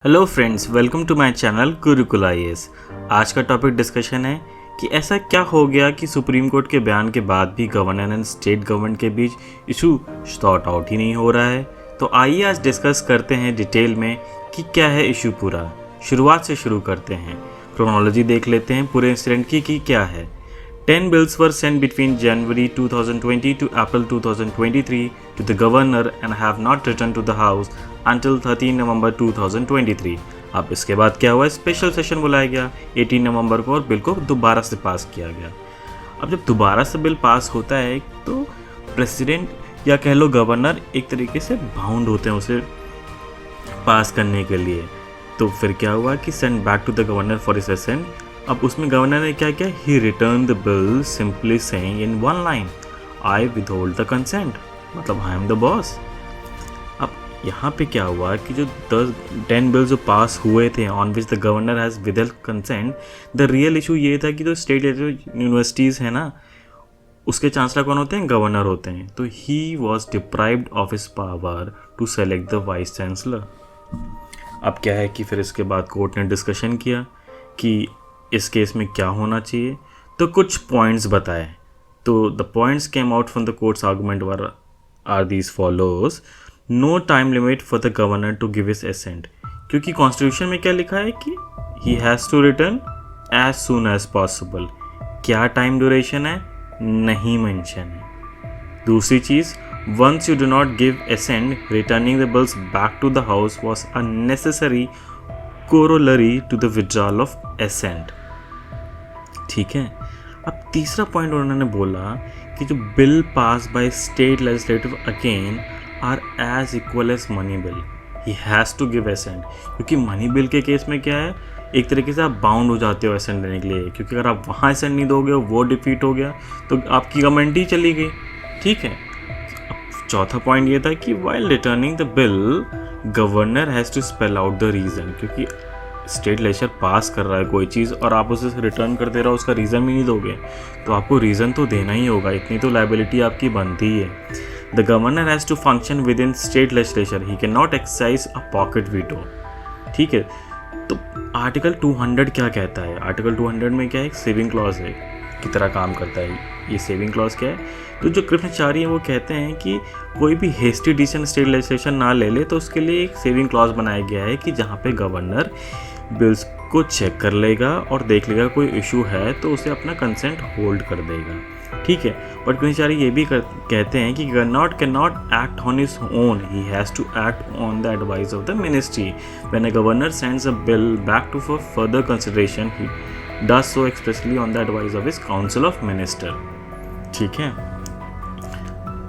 Hello friends, welcome to my channel Gurukul IAS. आज का topic discussion है कि ऐसा क्या हो गया कि सुप्रीम कोर्ट के बयान के बाद भी गवर्नर एंड स्टेट गवर्नमेंट के बीच इशू सॉर्ट आउट ही नहीं हो रहा है। तो आइए आज डिस्कस करते हैं डिटेल में कि क्या है इशू पूरा। शुरुआत से शुरू करते हैं, क्रोनोलॉजी देख लेते हैं पूरे इंसिडेंट की कि क्या है। 10 bills were sent between January 2020 to April 2023 to the governor and have not returned to the house until 13 November 2023। अब इसके बाद क्या हुआ, स्पेशल सेशन बुलाया गया 18 नवंबर को और बिल को दोबारा से पास किया गया। अब जब दोबारा से बिल पास होता है तो प्रेसिडेंट या कह लो गवर्नर एक तरीके से बाउंड होते हैं उसे पास करने के लिए। तो फिर क्या हुआ कि send back to the governor for his assent. अब उसमें गवर्नर ने क्या किया, he return the bill simply saying in one line, I withhold the consent, मतलब आई एम द बॉस। अब यहाँ पे क्या हुआ कि जो 10 बिल्स जो पास हुए थे on which the governor has withheld consent, the real issue ये था कि जो स्टेट यूनिवर्सिटीज़ है ना, उसके चांसलर कौन होते हैं, गवर्नर होते हैं। तो he was deprived of his power to select the vice chancellor. अब क्या है कि फिर इसके बाद कोर्ट ने डिस्कशन किया कि इस केस में क्या होना चाहिए, तो कुछ पॉइंट्स बताए। तो the points came out from the court's argument are these follows. No time limit for the governor to give his assent, क्योंकि कॉन्स्टिट्यूशन में क्या लिखा है कि he has to return as soon as possible. क्या time duration है, नहीं mention है। दूसरी चीज़, once you do not give assent, returning the bills back to the house was unnecessary corollary to the withdrawal of assent। ठीक है। अब तीसरा पॉइंट उन्होंने बोला कि जो bill pass by state legislative again are as equal as money bill, he has to give assent. क्योंकि money bill के केस में क्या है, एक तरीके से आप बाउंड हो जाते हो एसेंट देने के लिए, क्योंकि अगर आप वहाँ एसेंट नहीं दोगे, वो डिफीट हो गया तो आपकी गवर्नमेंट ही चली गई। ठीक है। अब चौथा पॉइंट ये था कि while returning the bill governor has to spell out the reason, क्योंकि स्टेट लेजिस्लेचर पास कर रहा है कोई चीज़ और आप उसे रिटर्न कर दे रहे हो, उसका रीज़न भी नहीं दोगे तो आपको रीज़न तो देना ही होगा, इतनी तो लायबिलिटी आपकी बनती ही है। The governor has to function within state legislature, he can not exercise a pocket veto. ठीक है। तो आर्टिकल 200 क्या कहता है, आर्टिकल 200 में क्या है, एक सेविंग क्लॉज है की तरह काम करता है। ये सेविंग क्लॉज क्या है, तो जो कृष्णाचार्य हैं वो कहते हैं कि कोई भी हेस्टी डिसीजन स्टेट लेजिस्लेशन ना ले ले तो उसके लिए एक सेविंग क्लॉज बनाया गया है कि जहाँ पे गवर्नर बिल्स को चेक कर लेगा और देख लेगा कोई इशू है तो उसे अपना कंसेंट होल्ड कर देगा। ठीक है। बट कृष्णाचार्य ये भी कहते हैं कि governor can not act on his own, he has to act on the advice of the ministry. When a governor sends a bill back to for further consideration, he does so expressly on the advice of his council of minister। ठीक है।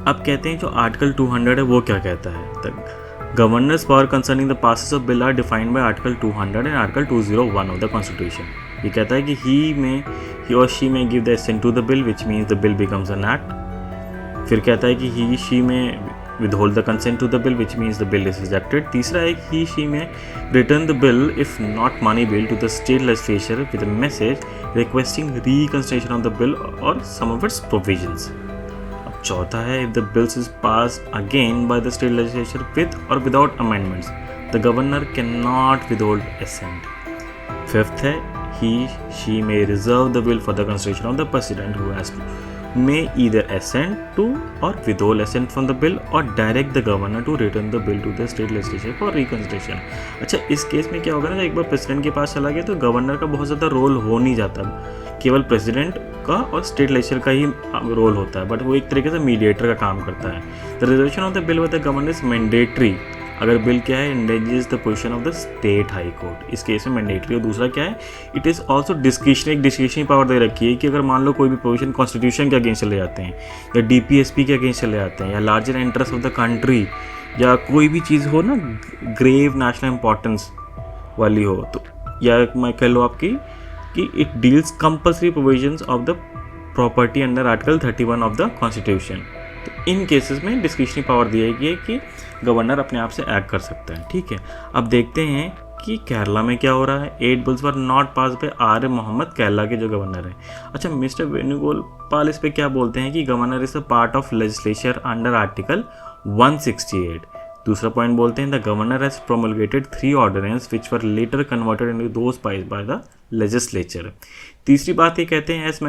अब कहते हैं जो article 200 है वो क्या कहता है, the governor's power concerning the passes of bill are defined by article 200 and article 201 of the constitution. ये कहता है कि he or she may give the assent to the bill which means the bill becomes an act. फिर कहता है कि he she may withhold the consent to the bill which means the bill is rejected। तीसरा है he she may return the bill if not money bill to the state legislature with a message requesting reconsideration of the bill or some of its provisions। अब चौथा है if the bills is passed again by the state legislature with or without amendments, the governor cannot withhold assent। Fifth है he she may reserve the bill for the consideration of the president who has to may either assent to or withhold assent from the bill or direct the governor to return the bill to the state legislature for reconsideration। अच्छा, इस case में क्या होगा ना, एक बार president के पास चला गया तो गवर्नर का बहुत ज़्यादा रोल हो नहीं जाता, केवल प्रेसिडेंट का और स्टेट लेजिस्लेचर का ही रोल होता है, बट वो एक तरीके से मीडिएटर का काम करता है। The reservation of the bill with the governor is mandatory अगर बिल क्या है, endangers the position of the state high court, इस केस में मैंडेटरी। और दूसरा क्या है, इट इज़ ऑल्सो डिस्क्रिशनरी, एक डिस्क्रिशनरी पावर दे रखी है कि अगर मान लो कोई भी प्रोविजन कॉन्स्टिट्यूशन के अगेंस्ट चले जाते हैं या डीपीएसपी के अगेंस्ट चले जाते हैं या larger interest of the country या कोई भी चीज़ हो ना ग्रेव नेशनल इंपॉर्टेंस वाली हो, तो या मैं कह लो आपकी कि it deals compulsory provisions of the property under article 31 of the constitution. तो इन केसेस में डिस्क्रिशनरी पावर दी गई है कि गवर्नर अपने आप से एक्ट कर सकता है। ठीक है। अब देखते हैं कि केरला में क्या हो रहा है। 8 bills were not pass by आर मोहम्मद, केरला के जो गवर्नर हैं। अच्छा, मिस्टर वेणुगोपाल इस पे क्या बोलते हैं कि governor is a part of legislature under article 168। दूसरा पॉइंट बोलते हैं the governor has promulgated 3 ordinance which were later converted into those passed by the legislature. तीसरी बात ये कहते हैं एज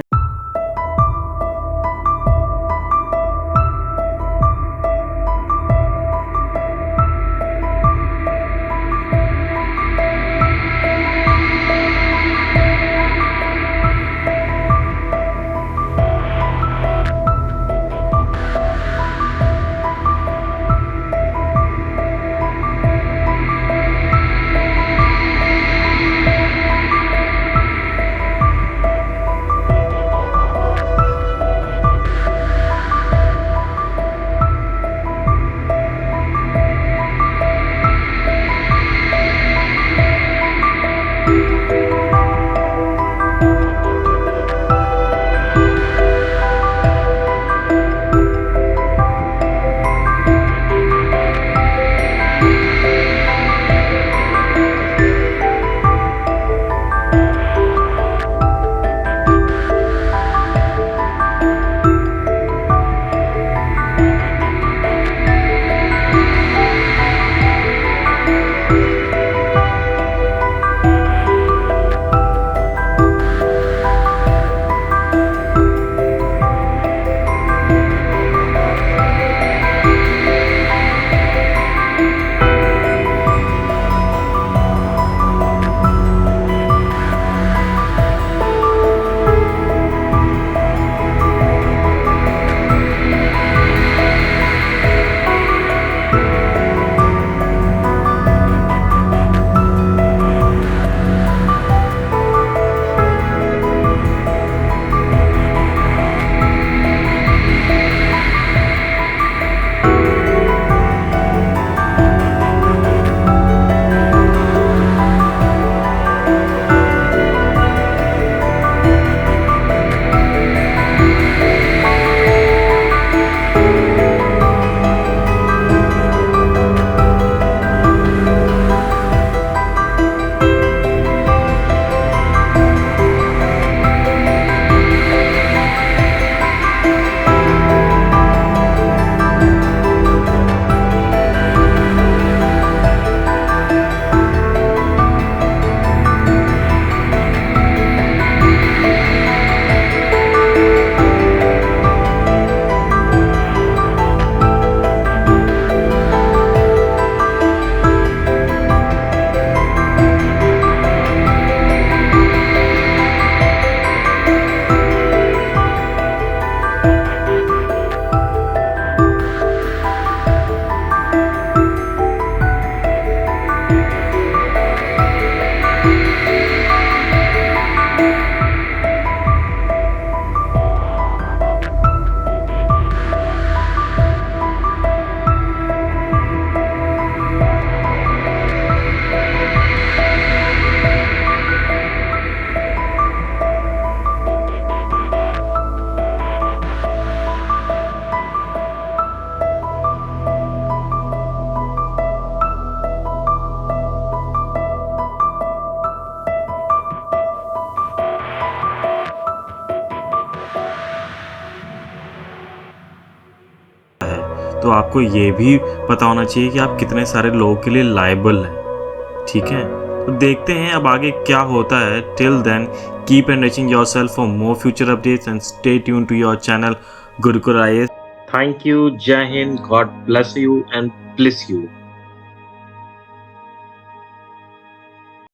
तो आपको ये भी पता होना चाहिए कि आप कितने सारे लोगों के लिए लायबल हैं। ठीक है, तो देखते हैं अब आगे क्या होता है। Till then keep enriching yourself for more future updates and stay tune to your channel Gurukul IAS। Thank you, जय Hind, god bless you and bless you.